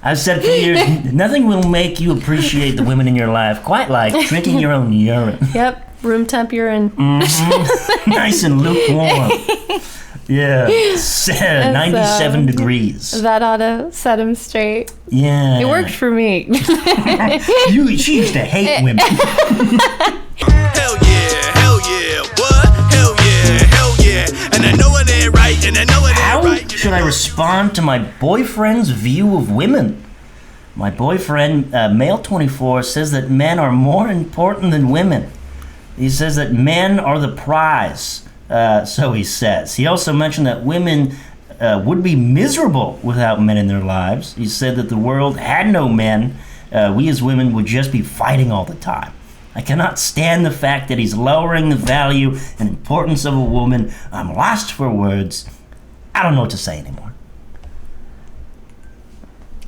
I've said for years, nothing will make you appreciate the women in your life quite like drinking your own urine. Yep, room temp urine. Mm-hmm. Nice and lukewarm. Yeah, 97 degrees. That ought to set him straight. Yeah. It worked for me. She used to hate women. Hell yeah, what? Hell yeah, and I know it ain't right, and I know it ain't right. How should I respond to my boyfriend's view of women? My boyfriend, male 24, says that men are more important than women. He says that men are the prize, so he says. He also mentioned that women would be miserable without men in their lives. He said that the world had no men. We as women would just be fighting all the time. I cannot stand the fact that he's lowering the value and importance of a woman. I'm lost for words. I don't know what to say anymore.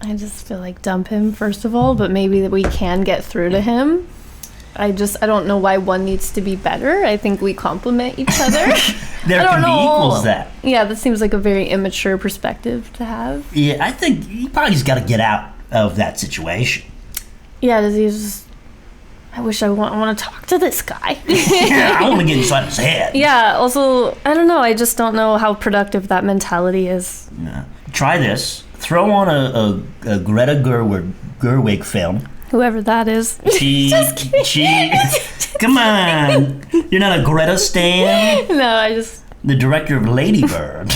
I just feel like dump him, first of all, but maybe that we can get through to him. I don't know why one needs to be better. I think we complement each other. There can be equals that. Yeah, that seems like a very immature perspective to have. Yeah, I think he probably just got to get out of that situation. Yeah, does he just... I wish I want to talk to this guy. Yeah, I want to get inside his head. Yeah, also, I don't know. I just don't know how productive that mentality is. Yeah. Try this. Throw on a Greta Gerwig film. Whoever that is. Just kidding. Come on. You're not a Greta stan? No, I just... The director of Lady Bird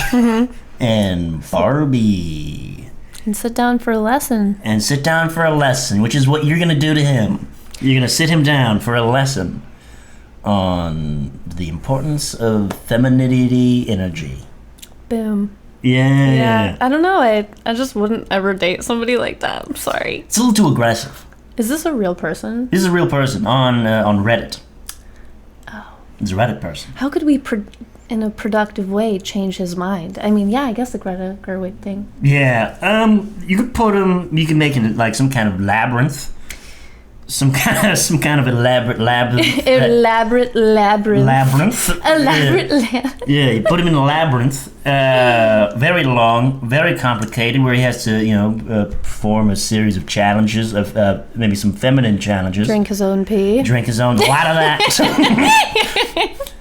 and Barbie. And sit down for a lesson. And sit down for a lesson, which is what you're going to do to him. You're going to sit him down for a lesson on the importance of femininity energy. Boom. Yeah. Yeah. I don't know. I just wouldn't ever date somebody like that. I'm sorry. It's a little too aggressive. Is this a real person? This is a real person on Reddit. Oh. It's a Reddit person. How could we, in a productive way, change his mind? I mean, yeah, I guess the Greta Gerwig thing. Yeah. You could put him. You can make it like some kind of labyrinth. Some kind of elaborate labyrinth. Elaborate labyrinth. Labyrinth. Elaborate labyrinth. Yeah, you put him in a labyrinth. Very long, very complicated, where he has to, perform a series of challenges, of maybe some feminine challenges. Drink his own pee. Drink his own. A lot of that.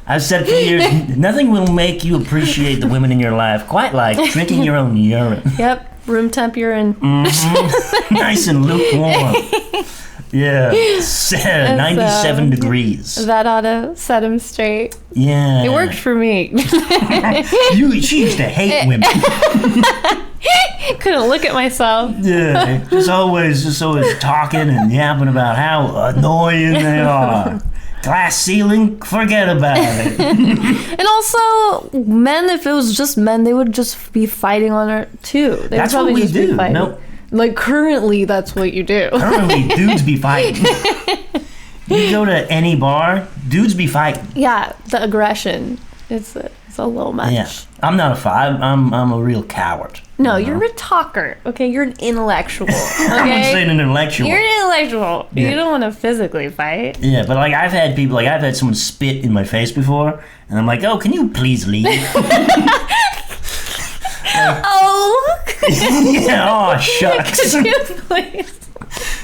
I've said for years, nothing will make you appreciate the women in your life quite like drinking your own urine. Yep, room temp urine. Mm-hmm. Nice and lukewarm. Yeah, 97 degrees. That ought to set him straight. Yeah. It worked for me. She used to hate women. Couldn't look at myself. Yeah, just always talking and yapping about how annoying they are. Glass ceiling, forget about it. And also, men, if it was just men, they would just be fighting on it too. They That's would what probably we just be do. fighting. Nope. Like, currently, that's what you do. Currently, dudes be fighting. You go to any bar, dudes be fighting. Yeah, the aggression. It's a little much. Yeah, I'm not a fight. I'm a real coward. No, you're a talker. Okay, you're an intellectual. Okay? I'm saying an intellectual. You're an intellectual. Yeah. You don't want to physically fight. Yeah, but I've had someone spit in my face before, and I'm like, oh, can you please leave? Oh. Yeah. Oh, shucks. Could you please?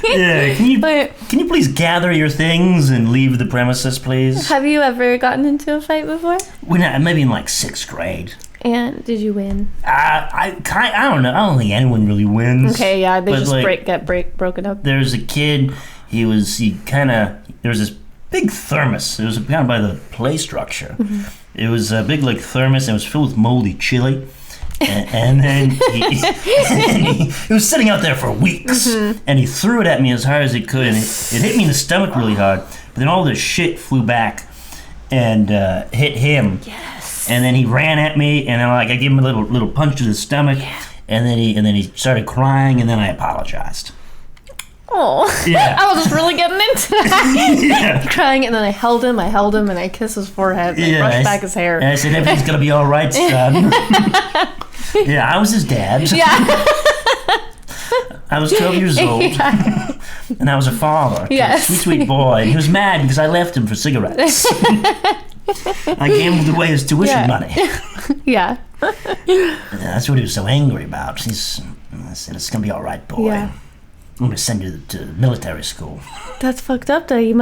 Yeah. Can you please gather your things and leave the premises, please? Have you ever gotten into a fight before? Maybe in like 6th grade. And did you win? I don't know. I don't think anyone really wins. Okay, yeah, they but just get broken up. There's a kid. There was this big thermos. It was kind of by the play structure. Mm-hmm. It was a big thermos, and it was filled with moldy chili. And then he was sitting out there for weeks, and he threw it at me as hard as he could, and it hit me in the stomach really hard. But then all this shit flew back and hit him. Yes. And then he ran at me, and I gave him a little punch to the stomach, and then he started crying, and then I apologized. Oh, yeah. I was just really getting into that. Yeah. Crying, and then I held him, and I kissed his forehead, and I brushed back his hair. And I said, everything's gonna be all right, son. Yeah, I was his dad. Yeah. I was 12 years old, and I was a father to a sweet boy. And he was mad because I left him for cigarettes. I gambled away his tuition money. Yeah. That's what he was so angry about. He's I said, it's gonna be all right, boy. Yeah. I'm gonna send you to military school. That's fucked up, though. He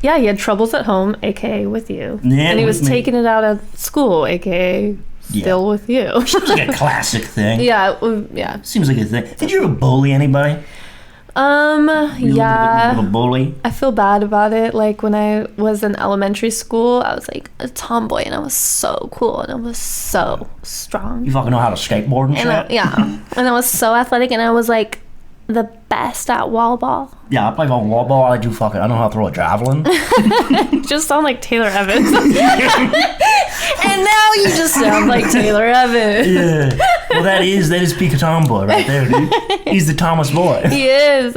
had troubles at home, aka with you. Yeah, and he was with me. taking it out at school, aka still with you. Seems like a classic thing. Yeah. Seems like a thing. Did you ever bully anybody? Yeah. A bully? I feel bad about it. Like when I was in elementary school, I was like a tomboy and I was so cool and I was so strong. You fucking know how to skateboard and shit? Yeah. And I was so athletic and I was like the best at wall ball. Yeah, I play on wall ball. I know how to throw a javelin. You just sound like Taylor Evans. And now you just sound like Taylor Evans. Yeah. Well, that is peak of tomboy right there, dude. He's the Thomas boy. He is.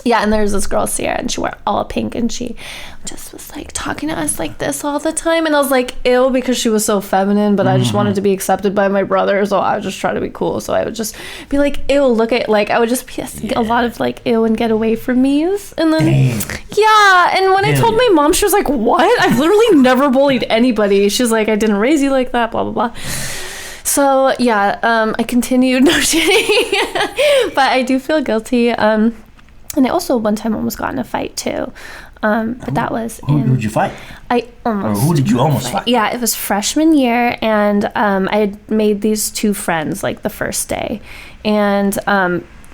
Yeah, and there's this girl, Sierra, and she wore all pink, and she just was like talking to us like this all the time. And I was like, ew, because she was so feminine, but I just wanted to be accepted by my brother, so I would just try to be cool. So I would just be like, ew, look at, like, I would just be a lot of like, ew, and get away from me's. And then, yeah, and when I told my mom, she was like, what? I've literally never bullied anybody. She's like, I didn't raise you like that, blah, blah, blah. So, yeah, I continued, no shitting, but I do feel guilty. And I also one time almost got in a fight too. But that was Who'd you fight? I almost. Or who did you almost fight? Yeah, it was freshman year, and I had made these two friends like the first day, and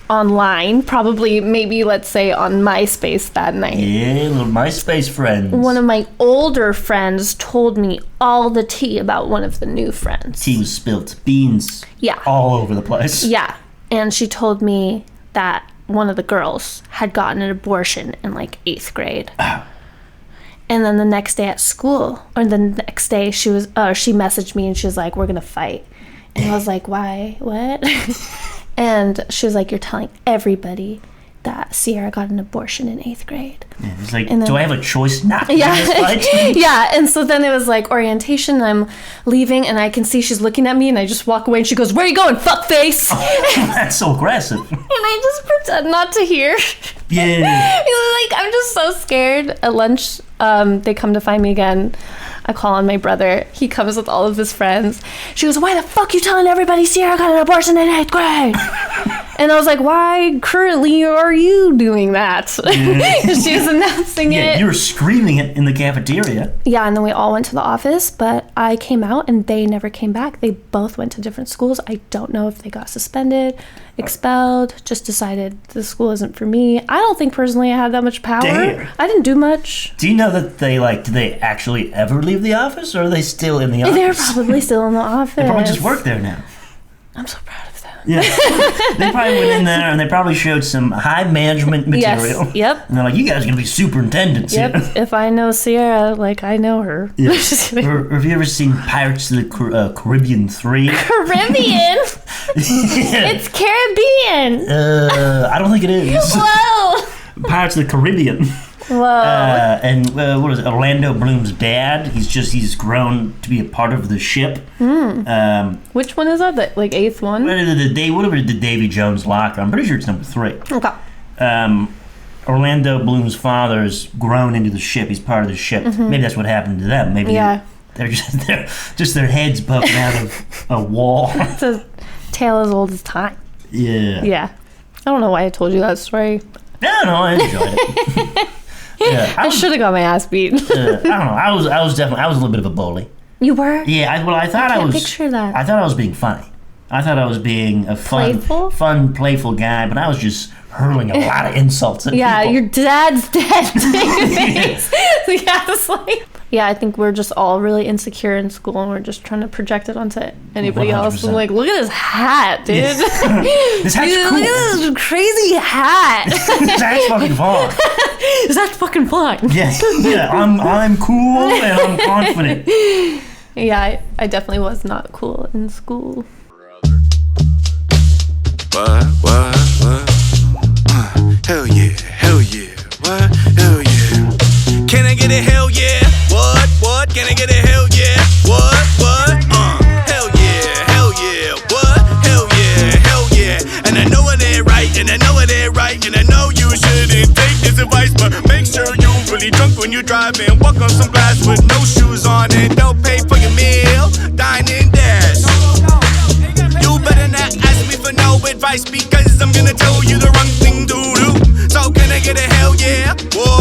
online, probably maybe let's say on MySpace that night. Yeah, little MySpace friends. One of my older friends told me all the tea about one of the new friends. Tea was spilt. Beans. Yeah. All over the place. Yeah, and she told me that one of the girls had gotten an abortion in like 8th grade. And then the next day at school, or the next day she messaged me and she was like, we're gonna fight. And I was like, why? What? And she was like, you're telling everybody that Sierra got an abortion in 8th grade. Yeah, it's like, then, do I have a choice not to yeah, do this fight? Yeah, and so then it was like orientation, and I'm leaving, and I can see she's looking at me, and I just walk away, and she goes, where are you going, fuckface? Oh, that's so aggressive. And I just pretend not to hear. Yeah. Like, I'm just so scared. At lunch, they come to find me again. I call on my brother. He comes with all of his friends. She goes, why the fuck you telling everybody Sierra got an abortion in 8th grade? And I was like, why currently are you doing that? Yeah. She was announcing it. You were screaming it in the cafeteria. Yeah, and then we all went to the office, but I came out and they never came back. They both went to different schools. I don't know if they got suspended, expelled, just decided the school isn't for me. I don't think personally I had that much power. Damn. I didn't do much. Do you know that do they actually ever leave the office, or are they still in the office? They're probably still in the office. They probably just work there now. I'm so proud of them. Yeah. They probably went in there and they probably showed some high management material. Yes. Yep. And they're like, you guys are going to be superintendents. Yep. Here. If I know Sierra, like I know her. Yeah. Or have you ever seen Pirates of the Caribbean 3? Caribbean? Yeah. It's Caribbean. I don't think it is. Whoa. Pirates of the Caribbean. Whoa. And what is it? Orlando Bloom's dad. He's grown to be a part of the ship. Which one is that? The, like 8th one? Whatever the Davy Jones locker. I'm pretty sure it's number 3. Okay. Orlando Bloom's father's grown into the ship. He's part of the ship. Maybe that's what happened to them. Maybe they're just their heads poking out of a wall. It's a tale as old as time. Yeah. Yeah. I don't know why I told you that story. No, I enjoyed it. Yeah, I should have got my ass beat. I don't know. I was a little bit of a bully. You were? Yeah, I thought I was. Picture that. I thought I was being funny. I thought I was being a playful guy, but I was just hurling a lot of insults at people. Yeah, your dad's dead. Yeah, it's like. Yeah, I think we're just all really insecure in school, and we're just trying to project it onto anybody else. I'm like, look at this hat, dude. This hat's dude, cool. Look at this crazy hat. This hat's fucking fun. Is that fucking fun? Yeah. I'm cool and I'm confident. Yeah, I definitely was not cool in school. What? Hell yeah, what? Hell yeah. Can I get a hell yeah? What? Can I get a hell yeah? What? Hell yeah, what? Hell yeah. And I know it ain't right, and I know you shouldn't take this advice, but make sure you really drunk when you drive and walk on some glass with no shoes on and don't pay for your meal, dine and dash. You better not ask me for no advice because I'm gonna tell you the wrong thing to do. So can I get a hell yeah? What?